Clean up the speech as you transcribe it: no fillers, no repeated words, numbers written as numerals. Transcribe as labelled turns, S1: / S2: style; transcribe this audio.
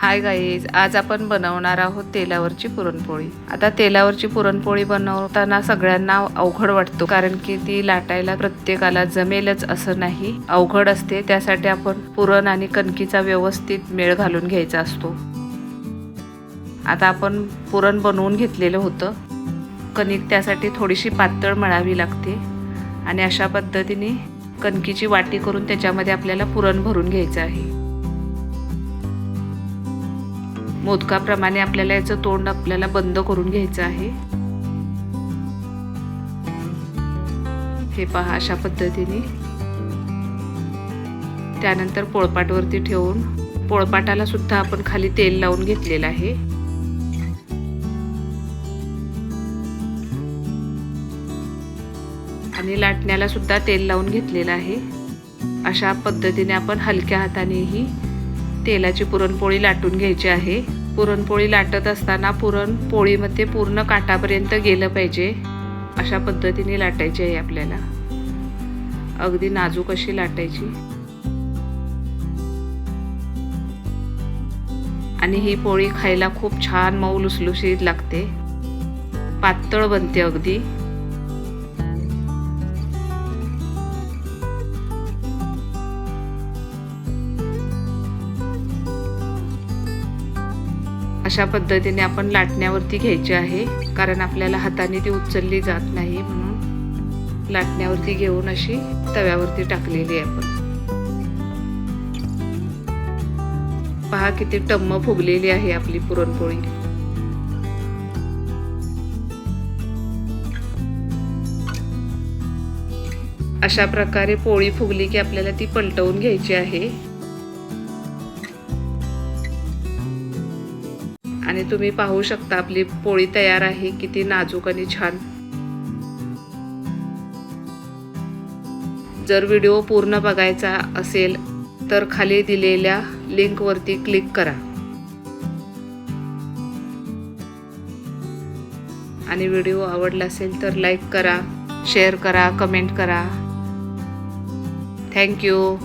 S1: Hi guys, आज आपण बनवणार आहोत तेलावरची पुरणपोळी। आता तेलावरची पुरणपोळी बनवताना सगळ्यांना अवघड वाटतो, कारण की ती लाटायला प्रत्येकाला जमेलच असं नाही, अवघड असते। त्यासाठी आपण पुरण आणि कणकीचा व्यवस्थित मेळ घालून घ्यायचा असतो। आता आपण पुरण बनवून घेतलेलं होतं, कणिक त्यासाठी थोडीशी पातळ मळावी लागते आणि अशा पद्धतीने कणकीची वाटी करून त्याच्यामध्ये आपल्याला पुरण भरून घ्यायचं आहे। मोदकाप्रमाणे आपल्याला याचं तोंड बंद करून घ्यायचं आहे। हे पहा, अशा पद्धतीने। त्यानंतर पोळपाटवरती ठेवून पोळपाटाला सुद्धा आपण खाली तेल लावून घेतलेलं आहे। आणि लाटण्याला सुद्धा तेल लावून घेतलेलं आहे। अशा पद्धतीने आपण हलक्या हाताने ही तेलाची पुरणपोळी लाटून घ्यायची आहे। पुरणपोळी लाटत असताना पुरण पोळीमध्ये पूर्ण काठापर्यंत गेलं पाहिजे, अशा पद्धतीने लाटायची आहे आपल्याला। अगदी नाजूक अशी लाटायची। आणि ही पोळी खायला खूप छान मऊ लुसलुशीत लागते, पातळ बनते अगदी। अशा पद्धतीने आपण लाटण्यावरती घ्यायची आहे, कारण आपल्याला हाताने ती उचलली जात नाही, म्हणून लाटण्यावरती घेऊन अशी तव्यावरती टाकलेली आहे आपण। पहा किती टम्म फुगलेली आहे आपली पुरणपोळी। अशा प्रकारे पोळी फुगली की आपल्याला ती पलटवून घ्यायची आहे। आणि तुम्ही पाहू शकता आपली पोळी तयार आहे, किती नाजूक आणि छान। जर व्हिडिओ पूर्ण बघायचा असेल तर खाली दिलेल्या लिंकवरती क्लिक करा आणि व्हिडिओ आवडला असेल तर लाईक करा, शेअर करा, कमेंट करा। Thank you.